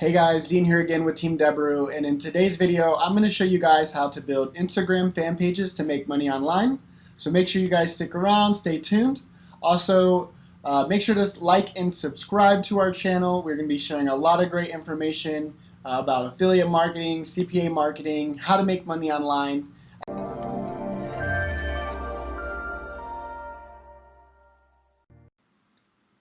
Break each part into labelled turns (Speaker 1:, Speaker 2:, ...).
Speaker 1: Hey guys, Dean here again with Team Debaru, and in today's video I'm going to show you guys how to build Instagram fan pages to make money online. So make sure you guys stick around, stay tuned. Also, make sure to like and subscribe to our channel. We're going to be sharing a lot of great information about affiliate marketing, CPA marketing, how to make money online.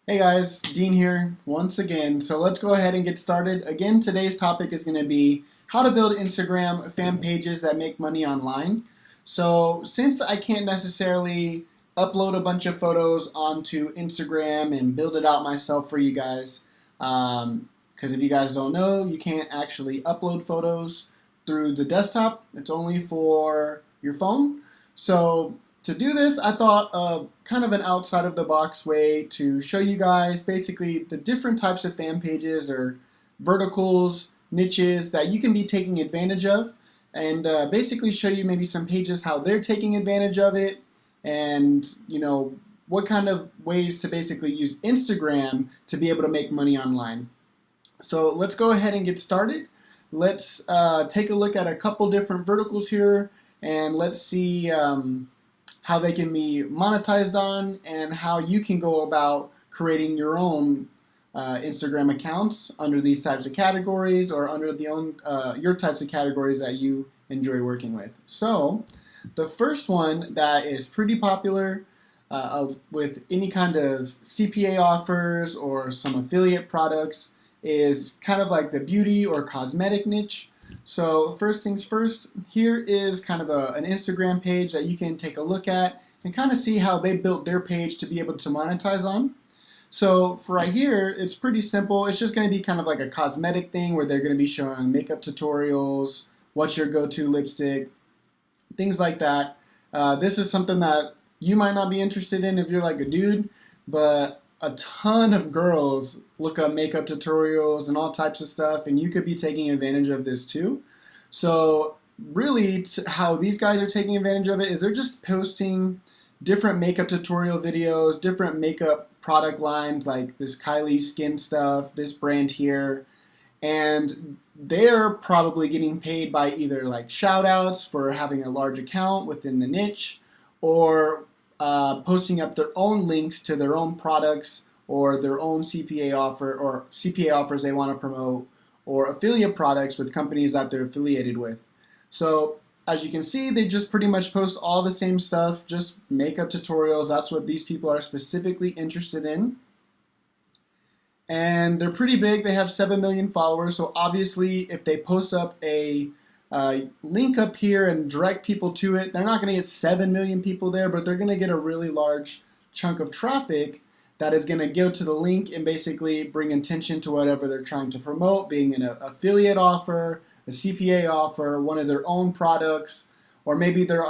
Speaker 1: Hey guys, Dean here once again. So let's go ahead and get started. Again, today's topic is going to be how to build Instagram fan pages that make money online. So since I can't necessarily upload a bunch of photos onto Instagram and build it out myself for you guys, because if you guys don't know, you can't actually upload photos through the desktop. It's only for your phone. So to do this, I thought of kind of an outside of the box way to show you guys basically the different types of fan pages or verticals, niches that you can be taking advantage of, and basically show you maybe some pages how they're taking advantage of it, and what kind of ways to basically use Instagram to be able to make money online. So let's go ahead and get started. Let's take a look at a couple different verticals here, and let's see how they can be monetized on, and how you can go about creating your own Instagram accounts under these types of categories, or under your types of categories that you enjoy working with. So the first one that is pretty popular with any kind of CPA offers or some affiliate products is kind of like the beauty or cosmetic niche. So first things first, here is kind of an Instagram page that you can take a look at and kind of see how they built their page to be able to monetize on. So for right here, it's pretty simple. It's just going to be kind of like a cosmetic thing where they're going to be showing makeup tutorials, what's your go-to lipstick, things like that. This is something that you might not be interested in if you're like a dude, but a ton of girls look up makeup tutorials and all types of stuff, and you could be taking advantage of this too. So really how these guys are taking advantage of it is they're just posting different makeup tutorial videos, different makeup product lines like this Kylie skin stuff, this brand here, and they're probably getting paid by either like shout outs for having a large account within the niche, or posting up their own links to their own products or their own CPA offer or CPA offers they want to promote, or affiliate products with companies that they're affiliated with. So as you can see, they just pretty much post all the same stuff, just makeup tutorials. That's what these people are specifically interested in. And they're pretty big. They have 7 million followers. So obviously if they post up a link up here and direct people to it, they're not going to get 7 million people there, but they're going to get a really large chunk of traffic that is going to go to the link and basically bring attention to whatever they're trying to promote, being an affiliate offer, a CPA offer, one of their own products, or maybe they're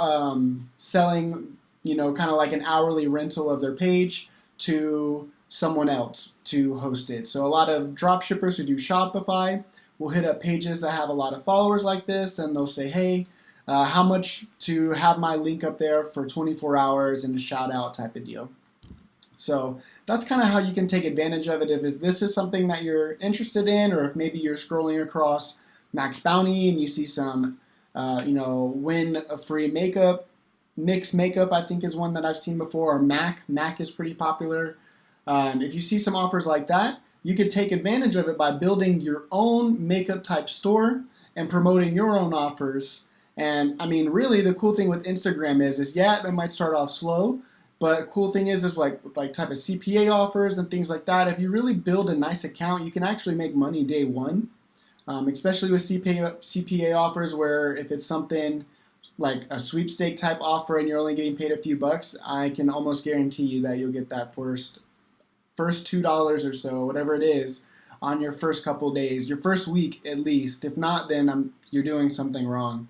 Speaker 1: selling, kind of like an hourly rental of their page to someone else to host it. So a lot of drop shippers who do Shopify will hit up pages that have a lot of followers like this, and they'll say, hey, how much to have my link up there for 24 hours and a shout out type of deal. So that's kind of how you can take advantage of it if this is something that you're interested in, or if maybe you're scrolling across Max Bounty and you see some, win a free makeup, Mix Makeup I think is one that I've seen before, or Mac is pretty popular. If you see some offers like that, you could take advantage of it by building your own makeup type store and promoting your own offers. And I mean, really the cool thing with Instagram is yeah, it might start off slow, but cool thing is like type of CPA offers and things like that. If you really build a nice account, you can actually make money day one, especially with CPA offers, where if it's something like a sweepstake type offer and you're only getting paid a few bucks, I can almost guarantee you that you'll get that first $2 or so, whatever it is, on your first couple days, your first week at least. If not, then you're doing something wrong.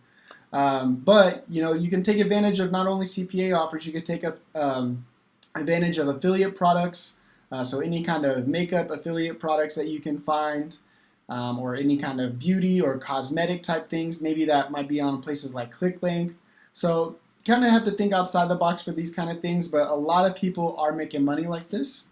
Speaker 1: But you can take advantage of not only CPA offers, you can take advantage of affiliate products. So any kind of makeup affiliate products that you can find, or any kind of beauty or cosmetic type things, maybe that might be on places like ClickBank. So kind of have to think outside the box for these kind of things, but a lot of people are making money like this.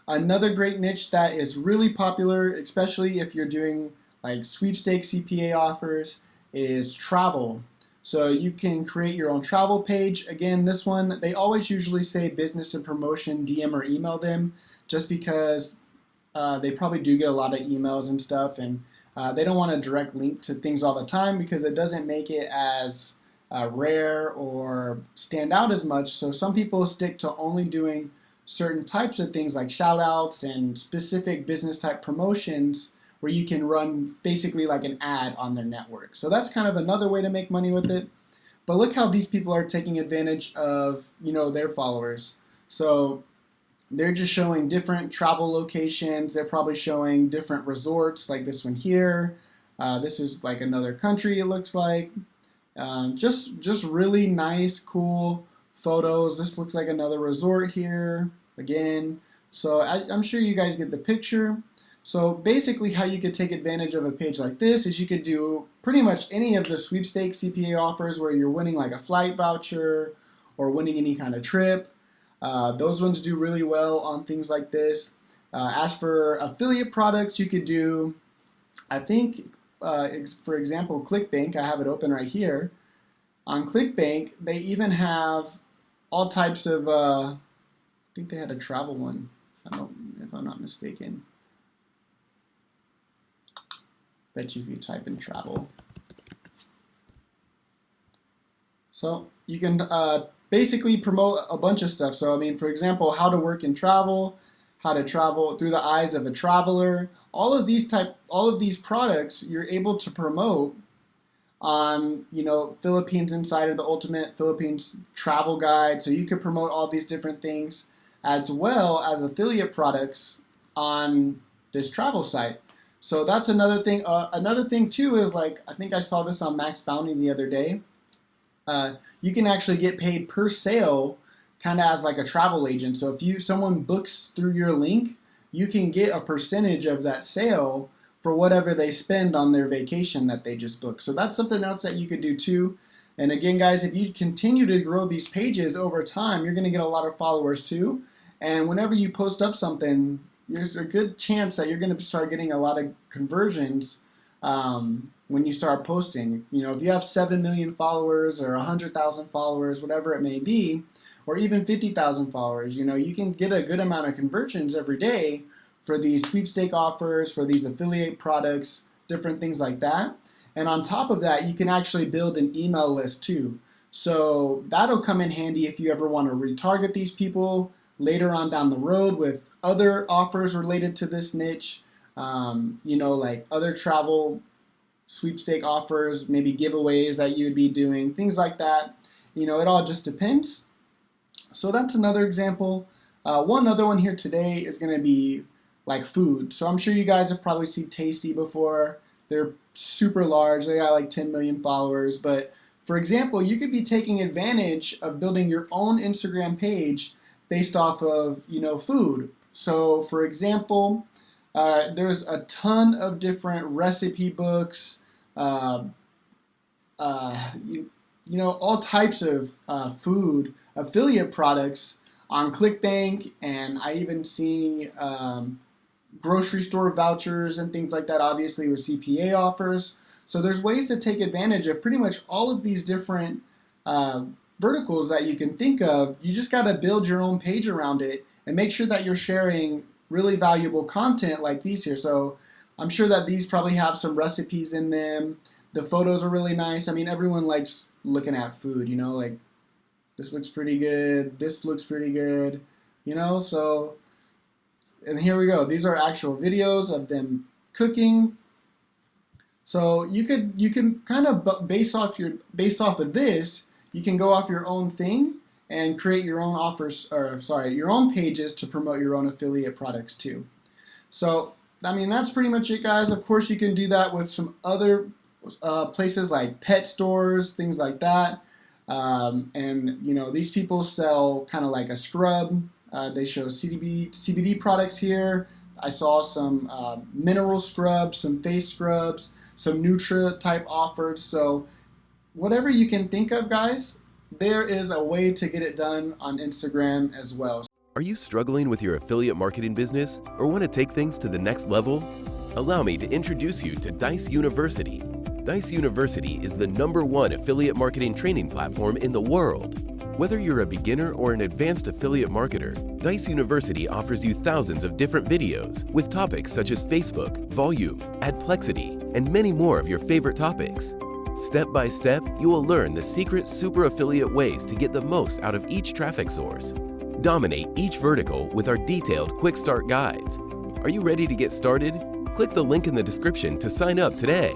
Speaker 1: Another great niche that is really popular, especially if you're doing like sweepstakes CPA offers is travel. So you can create your own travel page. Again, this one, they always usually say business and promotion, DM or email them, just because they probably do get a lot of emails and stuff, and they don't want a direct link to things all the time because it doesn't make it as rare or stand out as much. So some people stick to only doing certain types of things like shout outs and specific business type promotions where you can run basically like an ad on their network. So that's kind of another way to make money with it. But look how these people are taking advantage of, their followers. So they're just showing different travel locations. They're probably showing different resorts like this one here. This is like another country, it looks like. Just really nice, cool photos. This looks like another resort here again. So I'm sure you guys get the picture. So basically how you could take advantage of a page like this is you could do pretty much any of the sweepstakes CPA offers where you're winning like a flight voucher or winning any kind of trip. Those ones do really well on things like this. As for affiliate products, you could do, I think, for example, ClickBank. I have it open right here. On ClickBank, they even have all types of, I think they had a travel one, if I'm not mistaken. Bet you if you type in travel. So you can basically promote a bunch of stuff. So I mean, for example, how to work and travel, how to travel through the eyes of a traveler. All of these products you're able to promote on, Philippines Insider, the ultimate Philippines travel guide. So you could promote all these different things as well as affiliate products on this travel site. So that's another thing. Another thing too is, like, I think I saw this on Max Bounty the other day. You can actually get paid per sale, kind of as like a travel agent. So if someone books through your link, you can get a percentage of that sale for whatever they spend on their vacation that they just booked. So that's something else that you could do too. And again, guys, if you continue to grow these pages over time, you're going to get a lot of followers too. And whenever you post up something, there's a good chance that you're going to start getting a lot of conversions when you start posting. If you have 7 million followers or 100,000 followers, whatever it may be, or even 50,000 followers, you can get a good amount of conversions every day for these sweepstake offers, for these affiliate products, different things like that. And on top of that, you can actually build an email list too. So that'll come in handy if you ever want to retarget these people later on down the road with other offers related to this niche, like other travel sweepstake offers, maybe giveaways that you'd be doing, things like that. It all just depends. So that's another example. One other one here today is going to be like food. So I'm sure you guys have probably seen Tasty before. They're super large. They got like 10 million followers. But for example, you could be taking advantage of building your own Instagram page based off of, food. So for example, there's a ton of different recipe books, all types of food affiliate products on ClickBank, and I even see grocery store vouchers and things like that, obviously with CPA offers. So there's ways to take advantage of pretty much all of these different verticals that you can think of. You just got to build your own page around it and make sure that you're sharing really valuable content like these here. So I'm sure that these probably have some recipes in them. The photos are really nice. I mean, everyone likes looking at food, like this looks pretty good, this looks pretty good, so, and here we go. These are actual videos of them cooking. So you can kind of based off of this, you can go off your own thing and create your own your own pages to promote your own affiliate products too. So, I mean, that's pretty much it, guys. Of course, you can do that with some other places like pet stores, things like that. And these people sell kind of like a scrub. They show CBD products here. I saw some mineral scrubs, some face scrubs, some Nutra type offers. So whatever you can think of, guys, there is a way to get it done on Instagram as well.
Speaker 2: Are you struggling with your affiliate marketing business or want to take things to the next level? Allow me to introduce you to Dijs University. Dijs University is the #1 affiliate marketing training platform in the world. Whether you're a beginner or an advanced affiliate marketer, Dijs University offers you thousands of different videos with topics such as Facebook, volume, adplexity, and many more of your favorite topics. Step by step, you will learn the secret super affiliate ways to get the most out of each traffic source. Dominate each vertical with our detailed quick start guides. Are you ready to get started? Click the link in the description to sign up today.